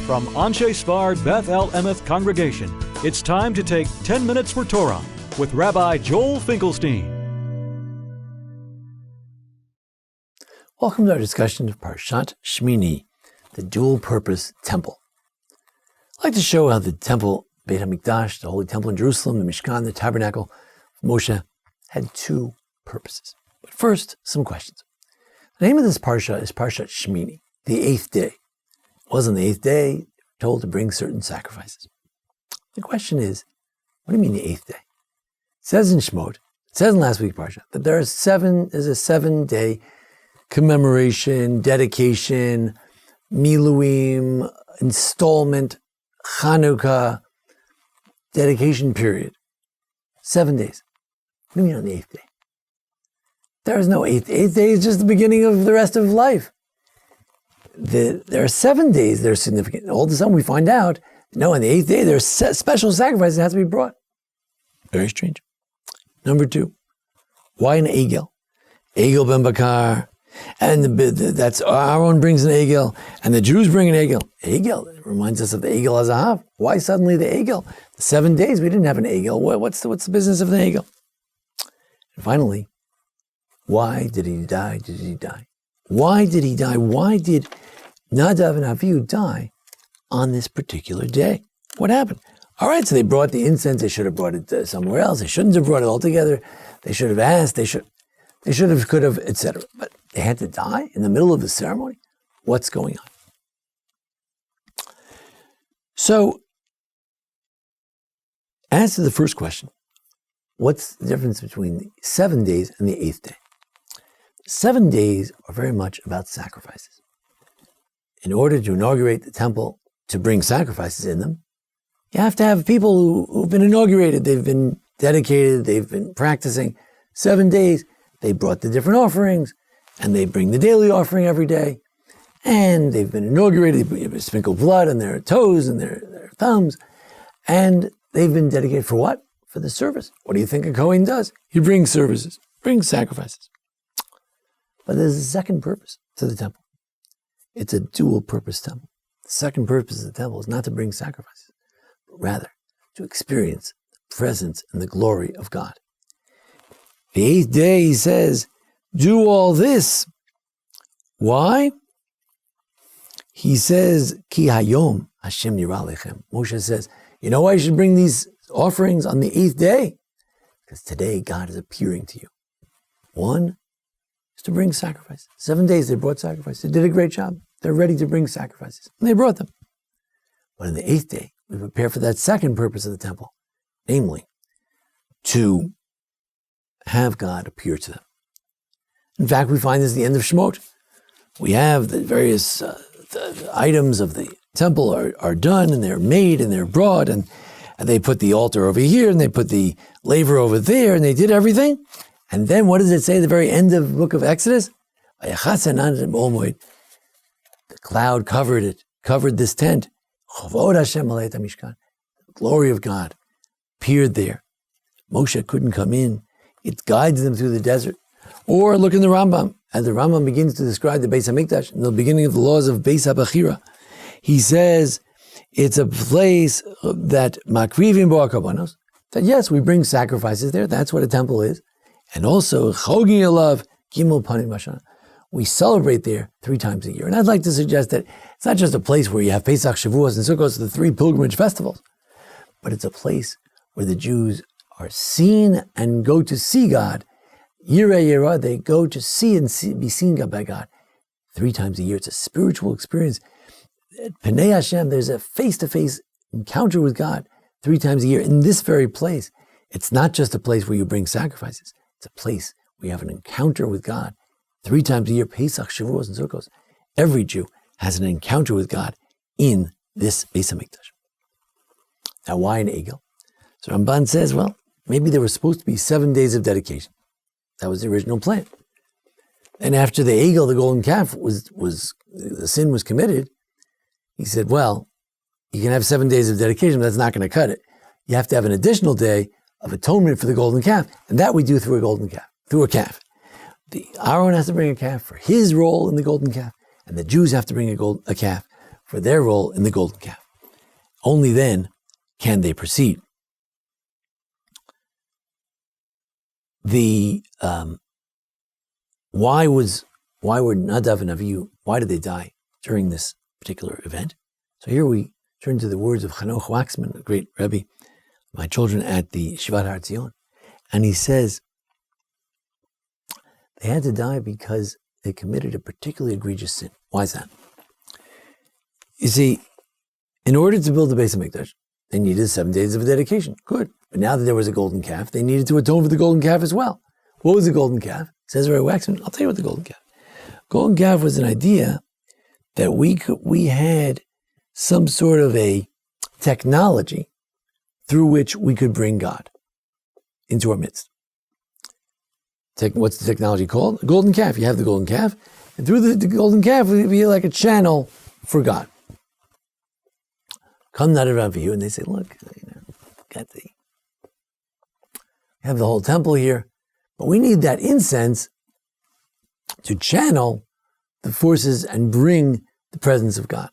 From Anshe Sfard Beth El Emeth Congregation, it's time to take 10 Minutes for Torah with Rabbi Joel Finkelstein. Welcome to our discussion of Parshat Shemini, the dual-purpose temple. I'd like to show how the temple, Beit HaMikdash, the Holy Temple in Jerusalem, the Mishkan, the Tabernacle of Moshe, had two purposes. But first, some questions. The name of this Parsha is Parshat Shemini, the eighth day. It was on the eighth day, they were told to bring certain sacrifices. The question is, what do you mean the eighth day? It says in Shemot, it says in last week's Parsha, that there's a 7-day commemoration, dedication, Miluim, installment, Chanukah, dedication period. 7 days. What do you mean on the eighth day? There is no eighth. Eighth day is just the beginning of the rest of life. There are 7 days that are significant. All of a sudden we find out, no, on the eighth day there are special sacrifices that have to be brought. Very strange. Number 2, why an egel? Egel ben bakar, and that's Aaron brings an egel, and the Jews bring an egel. Egel, it reminds us of the egel hazahav. Why suddenly the egel? The 7 days we didn't have an egel. What's the business of the egel? And finally, why did he die? Why did he die? Why did Nadav and Avihu die on this particular day? What happened? All right, so they brought the incense. They should have brought it somewhere else. They shouldn't have brought it all together. They should have asked. They should have, could have, etc. But they had to die in the middle of the ceremony? What's going on? So, as to the first question, what's the difference between the 7 days and the eighth day? 7 days are very much about sacrifices. In order to inaugurate the temple, to bring sacrifices in them, you have to have people who've been inaugurated, they've been dedicated, they've been practicing. 7 days, they brought the different offerings, and they bring the daily offering every day, and they've been inaugurated, they sprinkle blood on their toes and their thumbs, and they've been dedicated for what? For the service. What do you think a Kohen does? He brings services, brings sacrifices. But there's a second purpose to the temple. It's a dual-purpose temple. The second purpose of the temple is not to bring sacrifices, but rather to experience the presence and the glory of God. The eighth day, he says, do all this. Why? He says, Ki hayom Hashem nira lechem. Moshe says, you know why you should bring these offerings on the eighth day? Because today God is appearing to you. One is to bring sacrifices. 7 days they brought sacrifices. They did a great job. They're ready to bring sacrifices. And they brought them. But on the eighth day, we prepare for that second purpose of the temple, namely, to have God appear to them. In fact, we find this at the end of Shemot. We have the various the items of the temple are done, and they're made, and they're brought, and they put the altar over here, and they put the laver over there, and they did everything. And then what does it say at the very end of the book of Exodus? The cloud covered this tent. The glory of God appeared there. Moshe couldn't come in. It guides them through the desert. Or look in the Rambam. As the Rambam begins to describe the Beis HaMikdash, in the beginning of the laws of Beis HaBachira, he says it's a place that makrivim bo hakabanos, that yes, we bring sacrifices there. That's what a temple is. And also, chogin alav gimel panim b'shana. We celebrate there 3 times a year. And I'd like to suggest that it's not just a place where you have Pesach, Shavuos, and Sukkot, the 3 pilgrimage festivals, but it's a place where the Jews are seen and go to see God. Yireh Yerah, they go to see and be seen by God 3 times a year. It's a spiritual experience. At Pnei Hashem, there's a face-to-face encounter with God 3 times a year in this very place. It's not just a place where you bring sacrifices. It's a place where you have an encounter with God 3 times a year, Pesach, Shavuos, and Sukkot. Every Jew has an encounter with God in this Beis HaMikdash. Now, why an egel? So Ramban says, well, maybe there were supposed to be 7 days of dedication. That was the original plan. And after the egel, the golden calf, the sin was committed, he said, well, you can have 7 days of dedication, but that's not going to cut it. You have to have an additional day of atonement for the golden calf, and that we do through a calf. Aaron has to bring a calf for his role in the golden calf, and the Jews have to bring a calf for their role in the golden calf. Only then can they proceed. Why were Nadav and Avihu, why did they die during this particular event? So here we turn to the words of Hanoch Waxman, a great Rebbe, my children at the Shivat Har Tzion, and he says they had to die because they committed a particularly egregious sin. Why is that? You see, in order to build the Beis HaMikdash, they needed 7 days of dedication. Good. But now that there was a golden calf, they needed to atone for the golden calf as well. What was the golden calf? Says Rabbi Waxman, I'll tell you what the golden calf. Golden calf was an idea that we had some sort of a technology through which we could bring God into our midst. What's the technology called? A golden calf. You have the golden calf, and through the golden calf, it would be like a channel for God. Come Nadav Avihu, and they say, look, we have the whole temple here, but we need that incense to channel the forces and bring the presence of God.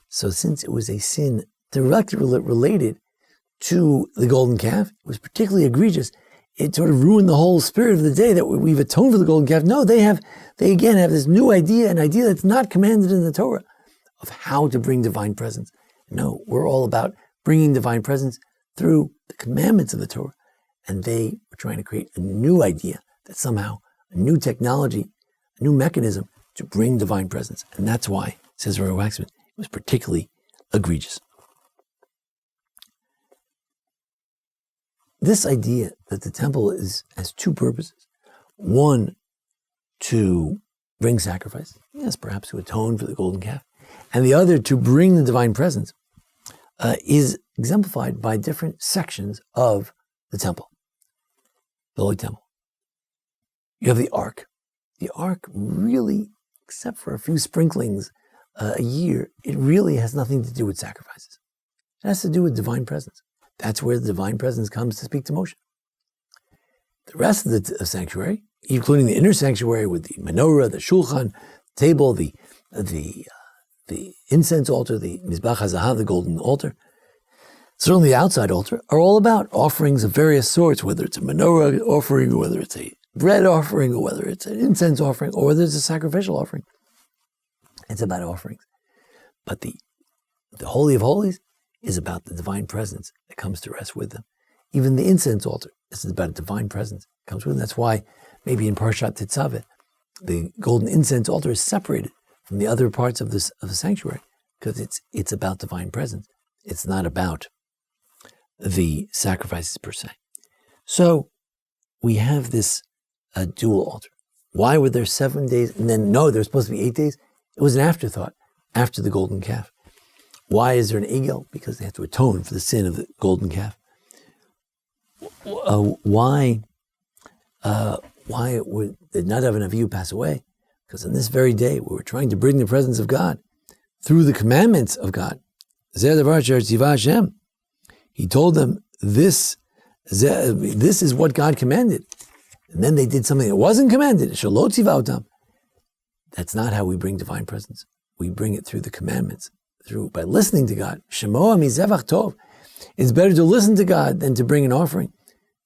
So since it was a sin directly related to the golden calf, it was particularly egregious, it sort of ruined the whole spirit of the day that we've atoned for the golden calf. No, they again have this new idea, an idea that's not commanded in the Torah, of how to bring divine presence. No, we're all about bringing divine presence through the commandments of the Torah. And they were trying to create a new idea, that somehow a new technology, a new mechanism to bring divine presence. And that's why, says Rabbi Waxman, it was particularly egregious. This idea that the temple has two purposes. One, to bring sacrifice. Yes, perhaps to atone for the golden calf. And the other, to bring the divine presence, is exemplified by different sections of the temple, the Holy Temple. You have the Ark. The Ark really, except for a few sprinklings a year, it really has nothing to do with sacrifices. It has to do with divine presence. That's where the divine presence comes to speak to Moshe. The rest of the sanctuary, including the inner sanctuary with the menorah, the shulchan, table, the incense altar, the Mizbach HaZahav, the golden altar, certainly the outside altar, are all about offerings of various sorts, whether it's a menorah offering, or whether it's a bread offering, or whether it's an incense offering, or whether it's a sacrificial offering. It's about offerings. But the Holy of Holies is about the divine presence that comes to rest with them. Even the incense altar, this is about a divine presence that comes with them. That's why maybe in Parshat Tetzaveh, the golden incense altar is separated from the other parts of the sanctuary, because it's about divine presence. It's not about the sacrifices per se. So we have this dual altar. Why were there 7 days? And then, no, there's supposed to be 8 days. It was an afterthought after the golden calf. Why is there an egel? Because they have to atone for the sin of the golden calf. Why did Nadav and Avihu pass away? Because on this very day, we were trying to bring the presence of God through the commandments of God. He told them, this is what God commanded. And then they did something that wasn't commanded. That's not how we bring divine presence. We bring it through the commandments, by listening to God. It's better to listen to God than to bring an offering.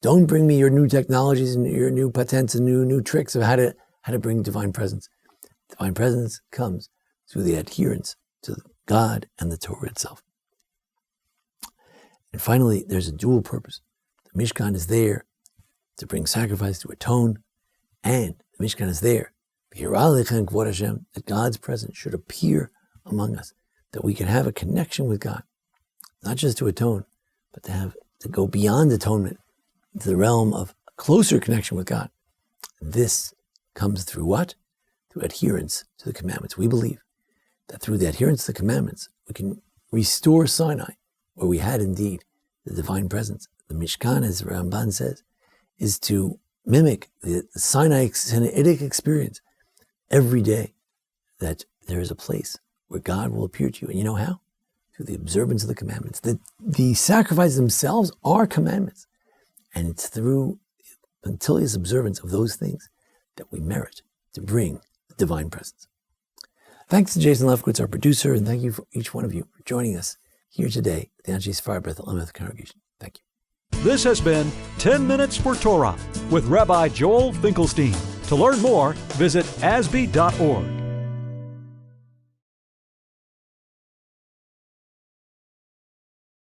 Don't bring me your new technologies and your new patents and new tricks of how to bring divine presence. Divine presence comes through the adherence to God and the Torah itself. And finally, there's a dual purpose. The Mishkan is there to bring sacrifice, to atone, and the Mishkan is there that God's presence should appear among us, that we can have a connection with God, not just to atone, but to go beyond atonement into the realm of a closer connection with God. This comes through what? Through adherence to the commandments. We believe that through the adherence to the commandments, we can restore Sinai, where we had indeed the divine presence. The Mishkan, as Ramban says, is to mimic the Sinaitic experience every day, that there is a place where God will appear to you. And you know how? Through the observance of the commandments. The sacrifices themselves are commandments. And it's through punctilious observance of those things that we merit to bring the divine presence. Thanks to Jason Lefkowitz, our producer, and thank you for each one of you for joining us here today at the Anshe Sephira Beth El Emet Congregation. Thank you. This has been 10 Minutes for Torah with Rabbi Joel Finkelstein. To learn more, visit asb.org.